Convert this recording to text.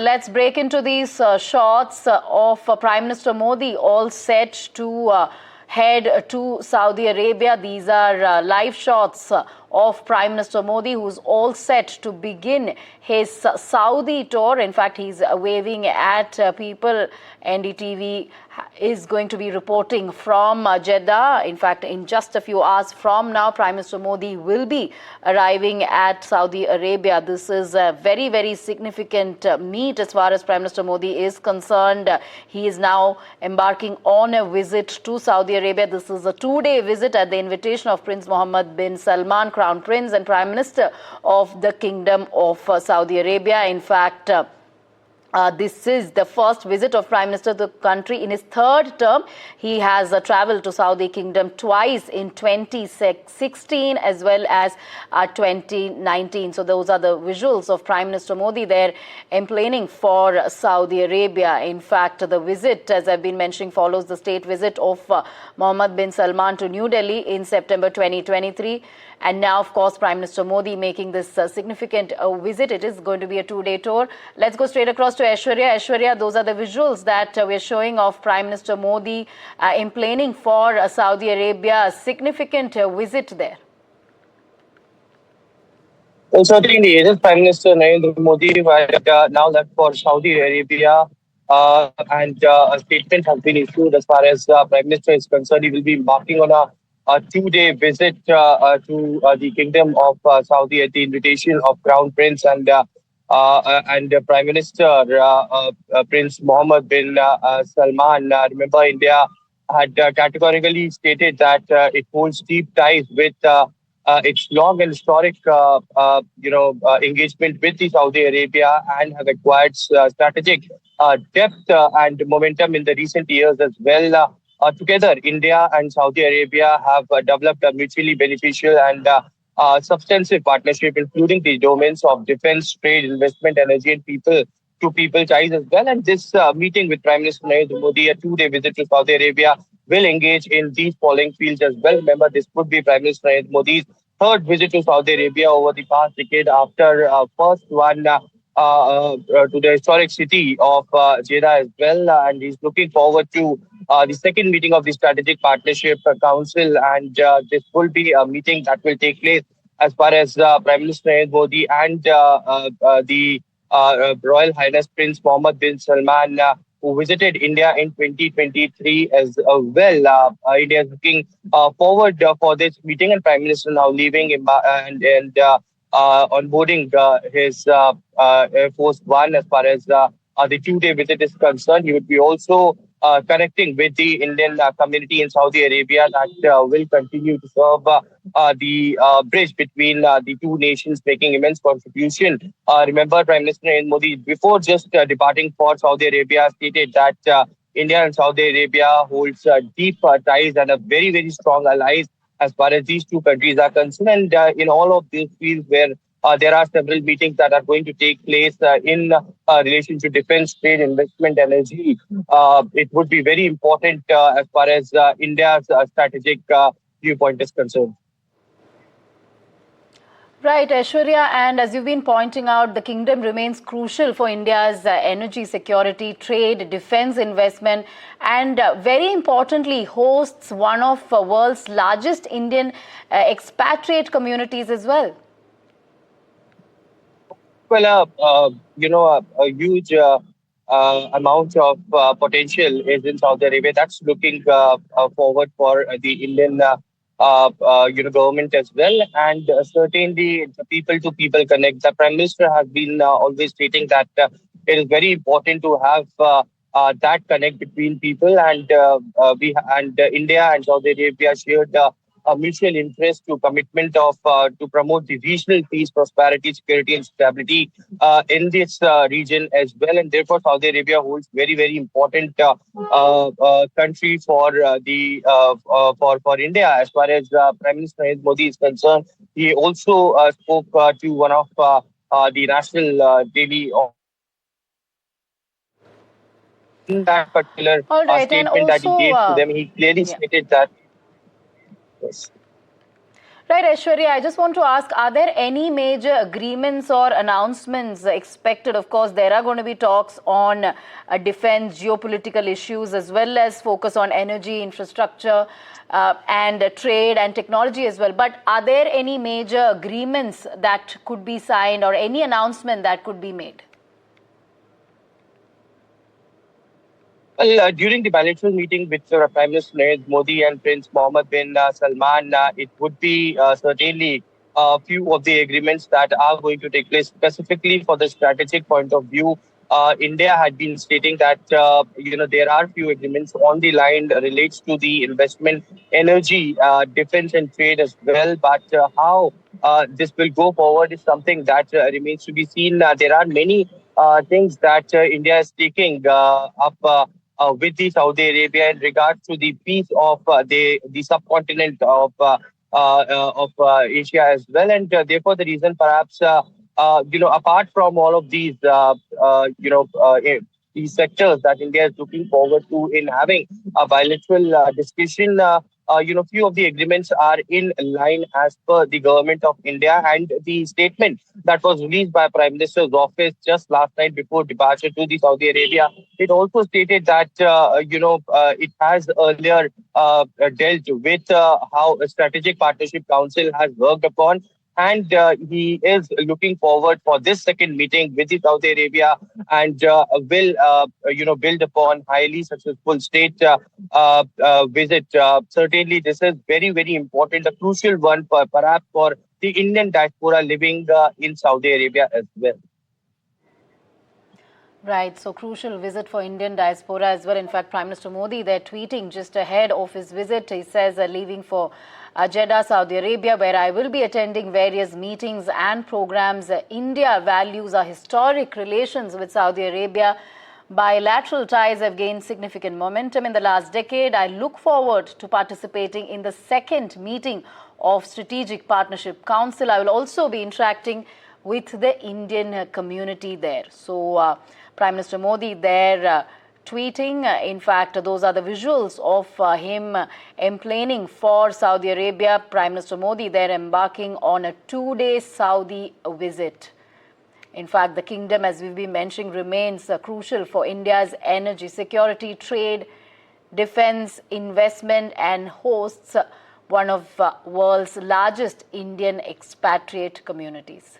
Let's break into these shots of Prime Minister Modi all set to head to Saudi Arabia. These are live shots of Prime Minister Modi, who's all set to begin his Saudi tour. In fact, he's waving at people. NDTV is going to be reporting from Jeddah. In fact, in just a few hours from now, Prime Minister Modi will be arriving at Saudi Arabia. This is a very, very significant meet as far as Prime Minister Modi is concerned. He is now embarking on a visit to Saudi Arabia. This is a two-day visit at the invitation of Prince Mohammed bin Salman, Crown Prince and Prime Minister of the Kingdom of Saudi Arabia. In fact, this is the first visit of Prime Minister to the country in his third term. He has traveled to Saudi Kingdom twice in 2016 as well as 2019. So those are the visuals of Prime Minister Modi there emplaning for Saudi Arabia. In fact, the visit, as I've been mentioning, follows the state visit of Mohammed bin Salman to New Delhi in September 2023. And now, of course, Prime Minister Modi making this significant visit. It is going to be a two-day tour. Let's go straight across to Aishwarya. Aishwarya, those are the visuals that we're showing of Prime Minister Modi emplaning for Saudi Arabia. A significant visit there. Well, certainly, it is Prime Minister Narendra Modi who had now left for Saudi Arabia, and a statement has been issued as far as Prime Minister is concerned. He will be embarking on a two-day visit to the Kingdom of Saudi at the invitation of Crown Prince and Prime Minister Prince Mohammed bin Salman. Remember, India had categorically stated that it holds deep ties with its long and historic, engagement with the Saudi Arabia, and have acquired strategic depth and momentum in the recent years as well. Together, India and Saudi Arabia have developed a mutually beneficial and substantive partnership, including the domains of defense, trade, investment, energy, and people-to-people ties as well. And this meeting with Prime Minister Narendra Modi, a two-day visit to Saudi Arabia, will engage in these following fields as well. Remember, this could be Prime Minister Narendra Modi's third visit to Saudi Arabia over the past decade, after first one to the historic city of Jeddah as well. And he's looking forward to the second meeting of the Strategic Partnership Council. And this will be a meeting that will take place as far as Prime Minister Narendra Modi and the Royal Highness Prince Mohammed bin Salman, who visited India in 2023 as well. India is looking forward for this meeting, and Prime Minister now leaving and onboarding his Air Force One as far as the two-day visit is concerned. He would be also connecting with the Indian community in Saudi Arabia that will continue to serve the bridge between the two nations, making immense contribution. Remember, Prime Minister Narendra Modi, before just departing for Saudi Arabia, stated that India and Saudi Arabia holds deep ties and are very, very strong allies as far as these two countries are concerned. And in all of these fields where there are several meetings that are going to take place in relation to defense, trade, investment, energy, it would be very important as far as India's strategic viewpoint is concerned. Right, Aishwarya, and as you've been pointing out, the kingdom remains crucial for India's energy security, trade, defense investment, and very importantly, hosts one of the world's largest Indian expatriate communities as well. Well, a huge amount of potential is in Saudi Arabia. That's looking forward for the Indian government as well. And certainly the people-to-people connect. The Prime Minister has been always stating that it is very important to have that connect between people, and India and Saudi Arabia shared a mutual interest to commitment of to promote the regional peace, prosperity, security, and stability in this region as well. And therefore, Saudi Arabia holds very, very important country for for India. As far as Prime Minister Narendra Modi is concerned, he also spoke to one of the national daily. In that particular All right, statement that he gave to them, he clearly stated that. Yes. Right, Aishwarya, I just want to ask, are there any major agreements or announcements expected? Of course, there are going to be talks on defense, geopolitical issues, as well as focus on energy, infrastructure, and trade and technology as well. But are there any major agreements that could be signed or any announcement that could be made? Well, during the bilateral meeting with Prime Minister Narendra Modi and Prince Mohammed bin Salman, it would be certainly a few of the agreements that are going to take place specifically for the strategic point of view. India had been stating that there are few agreements on the line relates to the investment, energy, defense, and trade as well. But how this will go forward is something that remains to be seen. There are many things that India is taking up. With the Saudi Arabia in regards to the peace of the subcontinent of Asia as well, and therefore the reason perhaps apart from all of these sectors that India is looking forward to in having a bilateral discussion. Few of the agreements are in line as per the government of India, and the statement that was released by Prime Minister's office just last night before departure to the Saudi Arabia. It also stated that it has earlier dealt with how a strategic partnership council has worked upon. And he is looking forward for this second meeting with the Saudi Arabia, and will build upon highly successful state visit. Certainly, this is very, very important, a crucial one perhaps for the Indian diaspora living in Saudi Arabia as well. Right, so crucial visit for Indian diaspora as well. In fact, Prime Minister Modi, they're tweeting just ahead of his visit. He says, leaving for Jeddah, Saudi Arabia, where I will be attending various meetings and programs. India values our historic relations with Saudi Arabia. Bilateral ties have gained significant momentum in the last decade. I look forward to participating in the second meeting of Strategic Partnership Council. I will also be interacting with the Indian community there. So, Prime Minister Modi there tweeting. In fact, those are the visuals of him emplaning for Saudi Arabia. Prime Minister Modi there embarking on a 2-day Saudi visit. In fact, the kingdom, as we've been mentioning, remains crucial for India's energy security, trade, defense, investment, and hosts one of world's largest Indian expatriate communities.